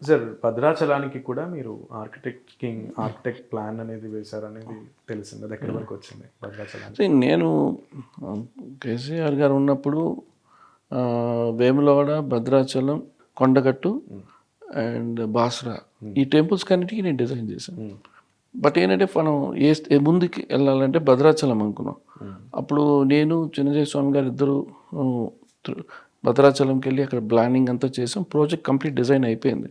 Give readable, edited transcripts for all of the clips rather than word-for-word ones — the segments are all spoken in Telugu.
సార్ భద్రాచలానికి కూడా మీరు ఆర్కిటెక్ట్ ప్లాన్ అనేది వేశారనేది తెలిసింది. అది ఎక్కడి వరకు వచ్చింది భద్రాచలానికి? నేను కేసీఆర్ గారు ఉన్నప్పుడు వేములవాడ, భద్రాచలం, కొండగట్టు అండ్ బాసరా ఈ టెంపుల్స్ కన్నిటికీ నేను డిజైన్ చేశాను. బట్ ఏంటంటే మనం ముందుకి వెళ్ళాలంటే భద్రాచలం అనుకున్నాం. అప్పుడు నేను చిన్నజయ స్వామి గారు ఇద్దరు భద్రాచలంకి వెళ్ళి అక్కడ ప్లానింగ్ అంతా చేసాం. ప్రాజెక్ట్ కంప్లీట్ డిజైన్ అయిపోయింది.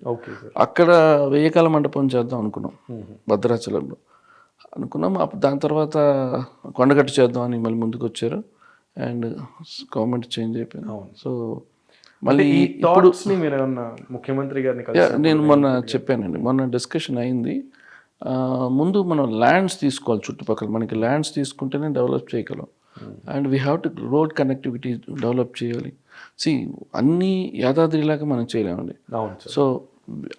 అక్కడ వెయ్యకాల మండపం చేద్దాం అనుకున్నాం భద్రాచలంలో అనుకున్నాం. దాని తర్వాత కొండగట్టు చేద్దాం అని మళ్ళీ ముందుకు వచ్చారు అండ్ గవర్నమెంట్ చేంజ్ అయిపోయింది. సో మళ్ళీ ఇప్పుడు ముఖ్యమంత్రి గారిని నేను మొన్న చెప్పానండి, మొన్న డిస్కషన్ అయింది. ముందు మనం ల్యాండ్స్ తీసుకోవాలి, చుట్టుపక్కల మనకి ల్యాండ్స్ తీసుకుంటేనే డెవలప్ చేయగలం. And we have to road connectivity develop చేయాలి. అన్నీ యాదాద్రిలాగా మనం చేయలేమండి. సో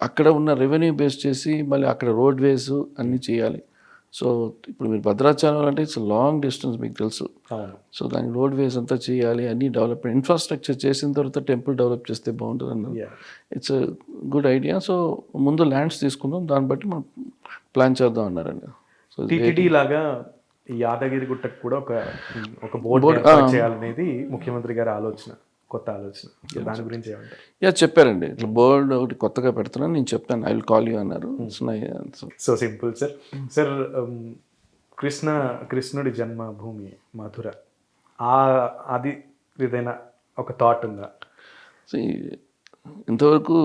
అక్కడ ఉన్న రెవెన్యూ బేస్ చేసి మళ్ళీ అక్కడ రోడ్ వేస్ అన్నీ చేయాలి. సో ఇప్పుడు మీరు భద్రాచలం అంటే ఇట్స్ లాంగ్ డిస్టెన్స్, మీకు తెలుసు. సో దానికి రోడ్ వేస్ అంతా చేయాలి, అన్నీ డెవలప్మెంట్ ఇన్ఫ్రాస్ట్రక్చర్ చేసిన తర్వాత టెంపుల్ డెవలప్ చేస్తే బాగుంటుంది అన్నారు. It's good idea. సో ముందు ల్యాండ్స్ తీసుకుందాం, దాన్ని బట్టి మనం ప్లాన్ చేద్దాం అన్నారండి. సో టీటీడీ లాగా యాదగిరి గుట్టకు కూడా ఒక బోర్డు చేయాలనేది ముఖ్యమంత్రి గారి ఆలోచన, కొత్త ఆలోచన. దాని గురించి ఏమంటారు? చెప్పారండి, ఇట్లా బోర్డు ఒకటి కొత్తగా పెడుతున్నాను, నేను చెప్తాను, ఐ విల్ కాల్ యూ అన్నారు. So simple sir. సార్ కృష్ణుడి జన్మభూమి మధుర, అది ఏదైనా ఒక థాట్ ఉందా? ఇంతవరకు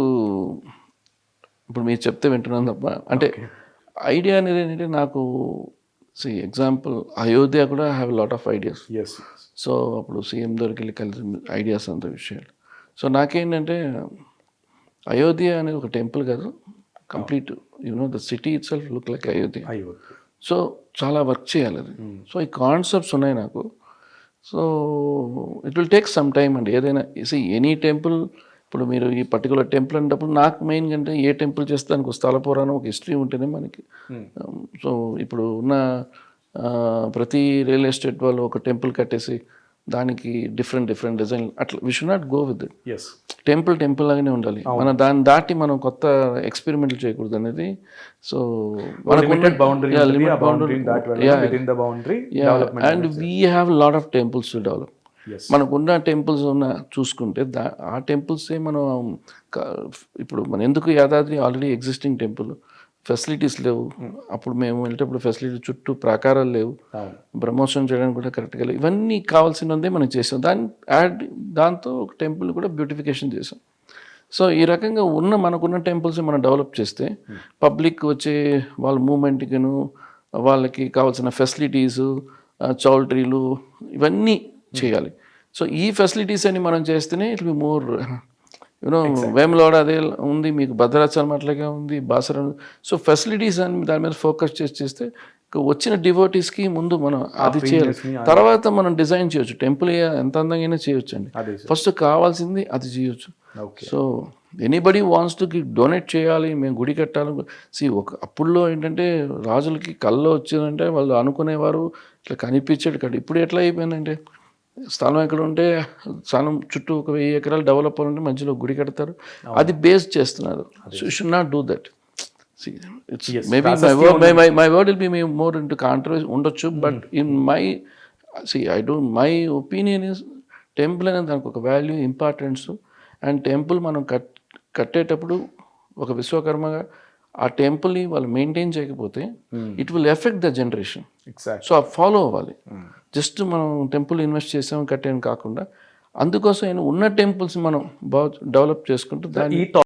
ఇప్పుడు మీరు చెప్తే వింటున్నాను తప్ప, అంటే ఐడియా అనేది ఏంటంటే నాకు ఎగ్జాంపుల్ అయోధ్య కూడా have lot of ideas. So అప్పుడు సీఎం దగ్గరికి వెళ్ళి కలిసి ఐడియాస్ అంత విషయాలు. సో నాకేంటంటే అయోధ్య అనేది ఒక టెంపుల్ కాదు, complete the city it self look like Ayodhya. So చాలా వర్క్ చేయాలి అది. సో ఈ కాన్సెప్ట్స్ ఉన్నాయి నాకు. So it will take some time అండి. ఏదైనా ఎనీ టెంపుల్, ఇప్పుడు మీరు ఈ పర్టికులర్ టెంపుల్ అన్నప్పుడు నాకు మెయిన్ అంటే ఏ టెంపుల్ చేస్తే దానికి ఒక స్థల పురాణం, ఒక హిస్టరీ ఉంటేనే మనకి. సో ఇప్పుడు ఉన్న ప్రతి రియల్ ఎస్టేట్ వాళ్ళు ఒక టెంపుల్ కట్టేసి దానికి డిఫరెంట్ డిజైన్, అట్లా we should not go with it. Temple లాగానే ఉండాలి. మన దాన్ని దాటి మనం కొత్త ఎక్స్పెరిమెంట్లు చేయకూడదు అనేది. So and we have lot of temples to develop. మనకున్న టెంపుల్స్ చూసుకుంటే ఆ టెంపుల్సే మనం ఇప్పుడు మన ఎందుకు Yadadri already existing temple, facilities లేవు. అప్పుడు మేము వెళ్ళేటప్పుడు ఫెసిలిటీ చుట్టూ ప్రాకారాలు లేవు, బ్రహ్మోత్సవం చేయడానికి కూడా కరెక్ట్గా లేవు. ఇవన్నీ కావాల్సినదే మనం చేసాం. దాంతో ఒక టెంపుల్ కూడా బ్యూటిఫికేషన్ చేసాం. సో ఈ రకంగా మనకున్న టెంపుల్స్ మనం డెవలప్ చేస్తే పబ్లిక్ వచ్చే వాళ్ళ మూమెంట్కిను వాళ్ళకి కావాల్సిన ఫెసిలిటీసు, చౌల్ట్రీలు ఇవన్నీ చేయాలి. సో ఈ ఫెసిలిటీస్ అని మనం చేస్తేనే ఇట్ బి మోర్ వేములవాడ అదే ఉంది, మీకు భద్రాచలం అట్లాగే ఉంది, బాసర. సో ఫెసిలిటీస్ అని దాని మీద ఫోకస్ చేస్తే వచ్చిన డివోటీస్కి ముందు మనం అది చేయాలి. తర్వాత మనం డిజైన్ చేయొచ్చు, టెంపుల్ ఎంత అందంగా చేయొచ్చు అండి. ఫస్ట్ కావాల్సింది అది చేయొచ్చు. So anybody wants to donate చేయాలి, మేము గుడి కట్టాలి. అప్పుడులో ఏంటంటే రాజులకి కల్లో వచ్చిందంటే వాళ్ళు అనుకునేవారు, ఇట్లా కనిపించాడు కదా. ఇప్పుడు ఎట్లా అయిపోయిందంటే స్థలం ఎక్కడ ఉంటే స్థలం చుట్టూ 1000 ఎకరాలు డెవలప్ అవ్వాలంటే మధ్యలో గుడి కడతారు, అది బేస్ చేస్తున్నారు. So you should not do that. Maybe my word will be more into controversy ఉండొచ్చు, but in my opinion is temple అనేది దానికి ఒక వాల్యూ, ఇంపార్టెన్స్. అండ్ టెంపుల్ మనం కట్టేటప్పుడు ఒక విశ్వకర్మగా ఆ టెంపుల్ని వాళ్ళు మెయింటైన్ చేయకపోతే it will effect the generation. So ఆ ఫాలో అవ్వాలి. జస్ట్ మనం టెంపుల్ ఇన్వెస్ట్ చేసాము కట్టాము కాకుండా అందుకోసం ఉన్న టెంపుల్స్ మనం బాగా డెవలప్ చేసుకుంటూ దాన్ని